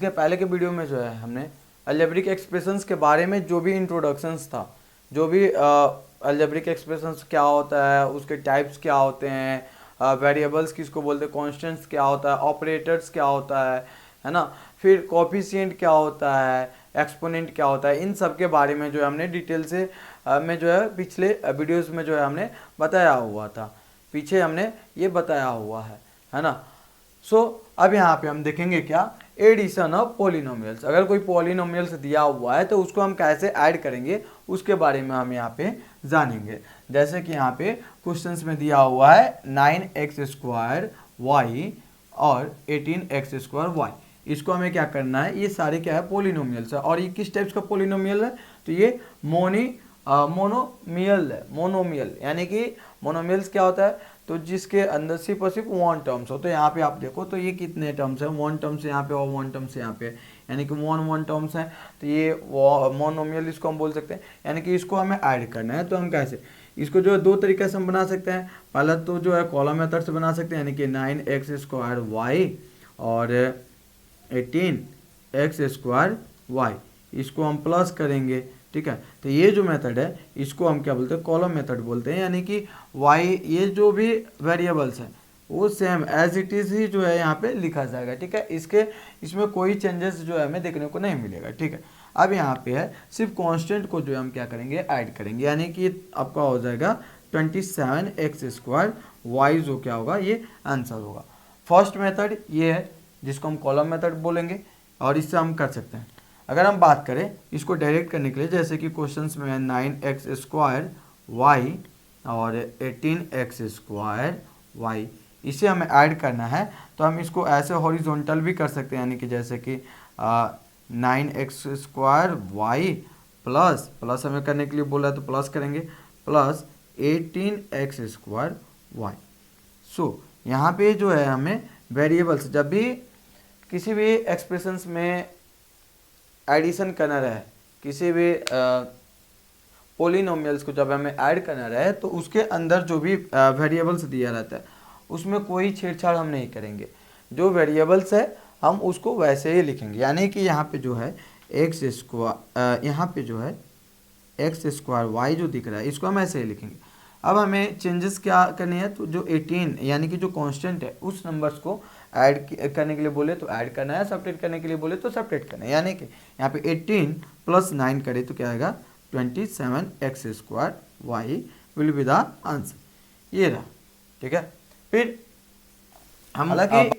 के पहले के वीडियो में जो है हमने अलजेब्रिक एक्सप्रेशंस के बारे में जो भी इंट्रोडक्शंस था, जो भी अलजेब्रिक एक्सप्रेशंस क्या होता है, उसके टाइप्स क्या होते हैं, वेरिएबल्स किसको बोलते हैं, कॉन्स्टेंट्स क्या होता है, ऑपरेटर्स क्या होता है ना, फिर कोफिशिएंट क्या होता है, एक्सपोनेंट क्या होता है, इन सब के बारे में जो है हमने डिटेल से में जो है पिछले वीडियोस में जो है हमने बताया हुआ था, पीछे हमने ये बताया हुआ है ना। अब यहाँ पे हम देखेंगे क्या, एडिशन ऑफ पॉलिनोमियल्स। अगर कोई पॉलिनोमियल्स दिया हुआ है तो उसको हम कैसे ऐड करेंगे उसके बारे में हम यहाँ पे जानेंगे। जैसे कि यहाँ पे क्वेश्चंस में दिया हुआ है 9x² y और 18x² y। इसको हमें क्या करना है, ये सारे क्या है, पॉलिनोमियल्स है। और ये किस टाइप्स का पॉलिनोमियल है, तो ये मोनोमियल है। मोनोमियल यानी कि मोनोमियल्स क्या होता है, तो जिसके अंदर सिर्फ और सिर्फ वन टर्म्स हो। तो यहाँ पे आप देखो तो ये कितने टर्म्स है, वन टर्म्स यहाँ पे और वन टर्म्स यहाँ पे, यानी कि वन टर्म्स है। तो ये मोनोमियल इसको हम बोल सकते हैं, यानी कि इसको हमें ऐड करना है। तो हम कैसे, इसको जो है दो तरीके से हम बना सकते हैं। पहला तो जो है कॉलम मेथड से बना सकते हैं, यानी कि 9x² y और 18x² y, इसको हम प्लस करेंगे, ठीक है। तो ये जो मेथड है इसको हम क्या बोलते हैं, कॉलम मेथड बोलते हैं। यानी कि y, ये जो भी वेरिएबल्स हैं वो सेम एज इट इज़ ही जो है यहाँ पे लिखा जाएगा, ठीक है। इसमें कोई चेंजेस जो है हमें देखने को नहीं मिलेगा, ठीक है। अब यहाँ पे है सिर्फ कांस्टेंट को जो है हम क्या करेंगे, ऐड करेंगे, यानी कि आपका हो जाएगा 27x² y, जो क्या होगा ये आंसर होगा। फर्स्ट मेथड ये है जिसको हम कॉलम मेथड बोलेंगे और इससे हम कर सकते हैं। अगर हम बात करें इसको डायरेक्ट करने के लिए, जैसे कि क्वेश्चंस में 9x² y और 18x² y, इसे हमें ऐड करना है। तो हम इसको ऐसे हॉरिजॉन्टल भी कर सकते हैं, यानी कि जैसे कि 9x² y प्लस हमें करने के लिए बोला है तो प्लस करेंगे, प्लस 18x² y। यहाँ पे जो है हमें वेरिएबल्स, जब भी किसी भी एक्सप्रेशंस में एडिशन करना रहे, किसी भी पॉलिनोमियल्स को जब हमें ऐड करना रहे, तो उसके अंदर जो भी वेरिएबल्स दिया रहता है उसमें कोई छेड़छाड़ हम नहीं करेंगे। जो वेरिएबल्स है हम उसको वैसे ही लिखेंगे, यानी कि यहाँ पे जो है यहाँ पे जो है x² y जो दिख रहा है इसको हम ऐसे ही लिखेंगे। अब हमें चेंजेस क्या करने हैं, तो जो 18 यानी कि जो कांस्टेंट है उस नंबर्स को ऐड करने के लिए बोले तो ऐड करना है, सब्ट्रैक्ट करने के लिए बोले तो सब्ट्रैक्ट करना है। यानी कि यहाँ पे 18 + 9 करें तो क्या आएगा, 27x² y will be the answer. ये रहा, ठीक है। फिर हम हालांकि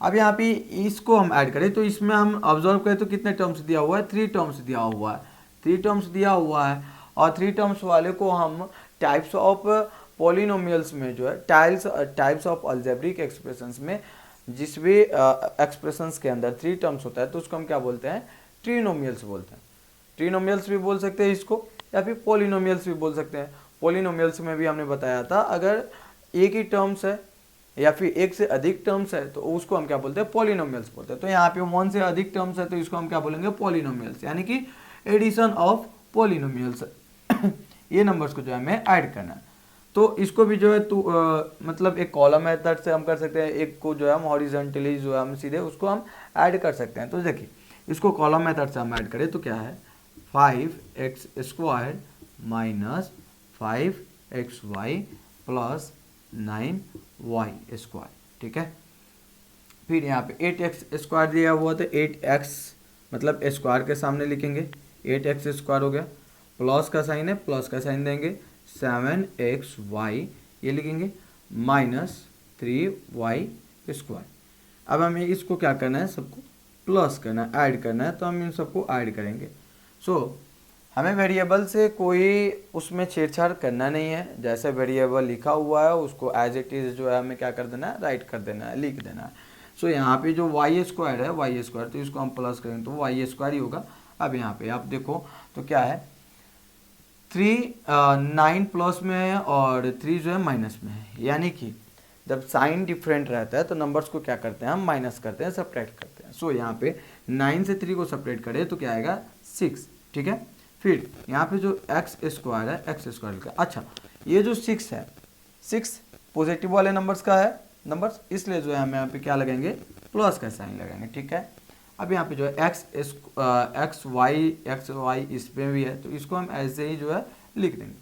अब यहाँ पे इसको हम ऐड करें तो इसमें हम ऑब्जर्व करें तो कितने टर्म्स दिया हुआ है, 3 टर्म्स दिया हुआ है, 3 टर्म्स दिया हुआ है। और 3 टर्म्स वाले को हम टाइप्स ऑफ पॉलिनोमियल्स में जो है टाइप्स ऑफ अलजेब्रिक एक्सप्रेशंस में जिस भी एक्सप्रेशंस के अंदर 3 टर्म्स होता है तो उसको हम क्या बोलते हैं, ट्रिनोमियल्स बोलते हैं। ट्रिनोमियल्स भी बोल सकते हैं इसको, या फिर पॉलिनोमियल्स भी बोल सकते हैं। पॉलिनोमियल्स में भी हमने बताया था अगर एक ही टर्म्स है या फिर एक से अधिक टर्म्स है तो उसको हम क्या बोलते हैं, पॉलिनोमियल्स बोलते हैं। तो यहाँ पे 1 से अधिक टर्म्स है तो इसको हम क्या बोलेंगे, पॉलिनोमियल्स, यानी कि एडिशन ऑफ पॉलिनोमियल्स ये नंबर्स को जो है हमें ऐड करना है। तो इसको भी जो है मतलब एक कॉलम मेथड से हम कर सकते हैं, एक को जो है हम हॉरिजॉन्टली जो है हम सीधे उसको हम ऐड कर सकते हैं। तो देखिए इसको कॉलम मेथड से हम ऐड करें तो क्या है, 5x² - 5xy + 9y², ठीक है। फिर यहाँ पे 8x² दिया हुआ तो 8x मतलब स्क्वायर के सामने लिखेंगे, 8x² हो गया, प्लस का साइन है प्लस का साइन देंगे, 7xy ये लिखेंगे, -3y²। अब हमें इसको क्या करना है, सबको प्लस करना है, ऐड करना है। तो हम इन सबको ऐड करेंगे। हमें वेरिएबल से कोई उसमें छेड़छाड़ करना नहीं है। जैसे वेरिएबल लिखा हुआ है उसको एज इट इज़ जो है हमें क्या कर देना है, राइट कर देना है, लिख देना है। यहाँ पे जो y² है y², तो इसको हम प्लस करेंगे तो y² ही होगा। अब यहाँ पे आप देखो तो क्या है, 9 प्लस में है और 3 जो है माइनस में है, यानी कि जब साइन डिफरेंट रहता है तो नंबर्स को क्या करते हैं, हम माइनस करते हैं, सब्ट्रैक्ट करते हैं। यहाँ पे 9 से 3 को सब्ट्रैक्ट करें तो क्या आएगा, 6, ठीक है। फिर यहाँ पे जो x² है x² का, अच्छा ये जो 6 है, 6 पॉजिटिव वाले नंबर्स का है नंबर्स, इसलिए जो है हम यहाँ पे क्या लगाएंगे, प्लस का साइन लगाएंगे, ठीक है। अब यहाँ पे जो है एक्स वाई इस पे भी है, तो इसको हम ऐसे ही जो है लिख देंगे।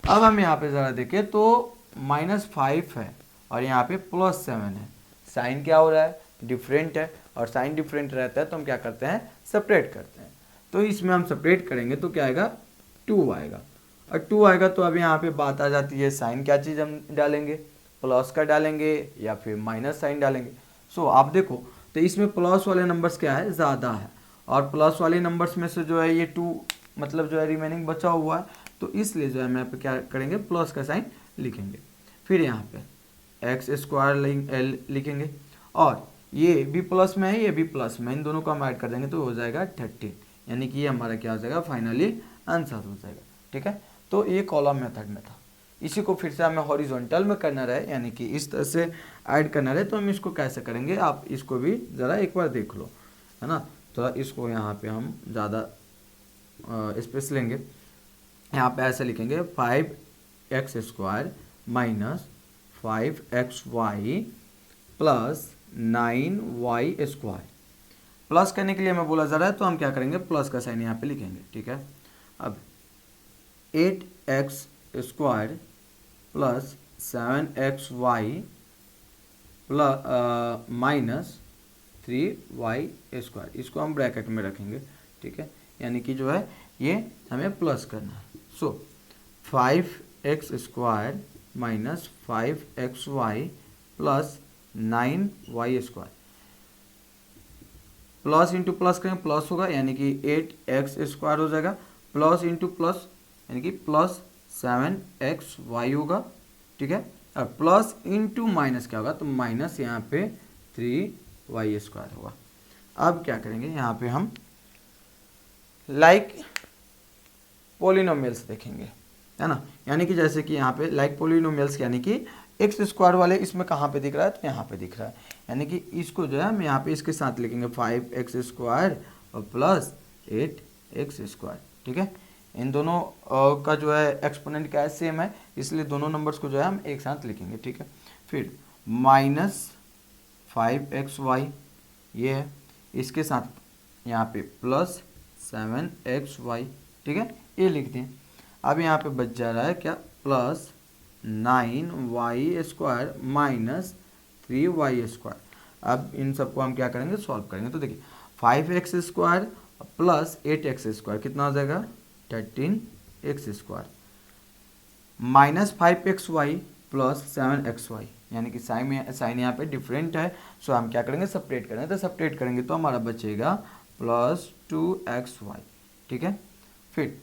अब हम यहाँ पे ज़रा देखें तो -5 है और यहाँ पे +7 है, साइन क्या हो रहा है, डिफरेंट है, और साइन डिफरेंट रहता है तो हम क्या करते हैं, सेपरेट करते हैं। तो इसमें हम सेपरेट करेंगे तो क्या आएगा, 2 आएगा, और 2 आएगा तो अब यहाँ पे बात आ जाती है साइन क्या चीज़ हम डालेंगे, प्लस का डालेंगे या फिर माइनस साइन डालेंगे। सो आप देखो तो इसमें प्लस वाले नंबर्स क्या है, ज़्यादा है, और प्लस वाले नंबर्स में से जो है ये 2 मतलब जो है रिमेनिंग बचा हुआ है, तो इसलिए जो है हम यहाँ पे क्या करेंगे, प्लस का साइन लिखेंगे। फिर यहाँ पे x² लिखेंगे, और ये भी प्लस में है, ये भी प्लस में, इन दोनों को हम ऐड कर देंगे तो हो जाएगा 13, यानी कि ये हमारा क्या हो जाएगा, फाइनली आंसर हो जाएगा, ठीक है। तो ये कॉलम मेथड में था। इसी को फिर से हमें हॉरिजॉन्टल में करना रहे, यानी कि इस तरह से ऐड करना रहे, तो हम इसको कैसे करेंगे, आप इसको भी ज़रा एक बार देख लो, है ना। थोड़ा इसको यहाँ पे हम ज़्यादा स्पेस लेंगे, यहाँ पे ऐसे लिखेंगे 5x² minus 5xy plus 9y²। Plus करने के लिए हमें बोला जा रहा है तो हम क्या करेंगे, प्लस का साइन यहाँ पे लिखेंगे, ठीक है। अब 8x² plus 7xy plus minus 3y², इसको हम ब्रैकेट में रखेंगे, ठीक है, यानी कि जो है ये हमें प्लस करना है। सो 5x² minus 5xy plus 9y², plus into plus करें प्लस होगा, यानी कि 8x² हो जाएगा, प्लस इंटू प्लस यानी कि प्लस 7xy होगा, ठीक है। और प्लस इंटू माइनस क्या होगा, तो माइनस यहाँ पे 3y² होगा। अब क्या करेंगे, यहाँ पे हम लाइक पॉलिनोमियल्स देखेंगे, है ना, यानी कि जैसे कि यहाँ पे लाइक पॉलिनोमियल्स यानी कि x² वाले इसमें कहाँ पे दिख रहा है, तो यहाँ पे दिख रहा है, यानी कि इसको जो है हम यहाँ पे इसके साथ लिखेंगे 5x² और प्लस 8x², ठीक है। इन दोनों का जो है एक्सपोनेंट क्या है, सेम है, इसलिए दोनों नंबर्स को जो है हम एक साथ लिखेंगे, ठीक है। फिर -5xy ये है, इसके साथ यहाँ पे प्लस 7xy, ठीक है, ये लिख दें। अब यहाँ पे बच जा रहा है क्या, प्लस 9y² माइनस 3y²। अब इन सबको हम क्या करेंगे, सॉल्व करेंगे। तो देखिए 5x² प्लस 8x² कितना हो जाएगा, 13x² minus 5xy plus 7xy, यानी कि साइन यहाँ पे डिफरेंट है, सो हम क्या करेंगे, सेपरेट करेंगे। तो सेपरेट करेंगे तो हमारा बचेगा प्लस 2xy, ठीक है। फिर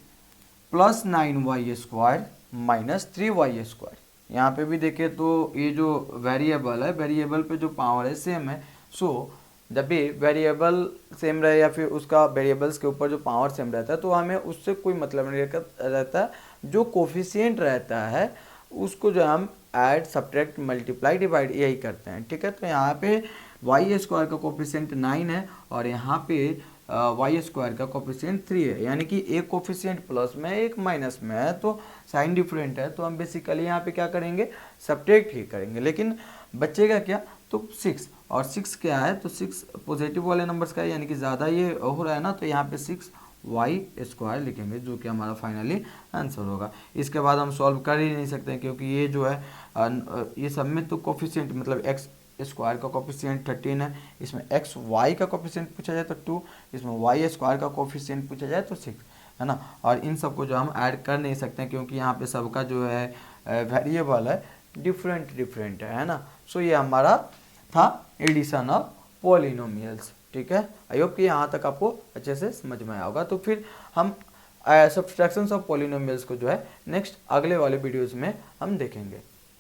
प्लस 9y² माइनस 3y²। यहाँ पे भी देखें तो ये जो वेरिएबल है, वेरिएबल पे जो पावर है सेम है, सो जब भी वेरिएबल सेम रहे या फिर उसका वेरिएबल्स के ऊपर जो पावर सेम रहता है तो हमें उससे कोई मतलब नहीं रहता, जो कोफिशिएंट रहता है उसको जो हम ऐड सब्ट्रैक्ट मल्टीप्लाई डिवाइड यही करते हैं, ठीक है। तो यहाँ पे y² का कोफिशिएंट 9 है और यहाँ पे y² का कोफिशिएंट 3 है, यानी कि एक कोफिशिएंट प्लस में एक माइनस में है, तो साइन डिफरेंट है, तो हम बेसिकली यहाँ पे क्या करेंगे, सब्ट्रैक्ट ही करेंगे। लेकिन बचेगा क्या, तो 6, और 6 क्या है, तो 6 पॉजिटिव वाले नंबर्स का है, यानी कि ज़्यादा ये हो रहा है ना, तो यहाँ पे 6y² लिखेंगे, जो कि हमारा फाइनली आंसर होगा। इसके बाद हम सॉल्व कर ही नहीं सकते क्योंकि ये जो है ये सब में तो कोफिशिएंट मतलब x² का कोफिशिएंट 13 है, इसमें xy का कोफिशिएंट पूछा जाए तो 2, इसमें y² का कोफिशिएंट पूछा जाए तो 6, है ना। और इन सबको जो हम ऐड कर नहीं सकते हैं क्योंकि यहाँ पे सबका जो है वेरिएबल है डिफरेंट है ना। सो ये हमारा था एडिशन ऑफ पॉलिनोमियल्स, ठीक है। आई होप कि यहाँ तक आपको अच्छे से समझ में आया होगा। तो फिर हम सब्ट्रैक्शंस ऑफ पॉलिनोमियल्स को जो है नेक्स्ट अगले वाले वीडियोज़ में हम देखेंगे।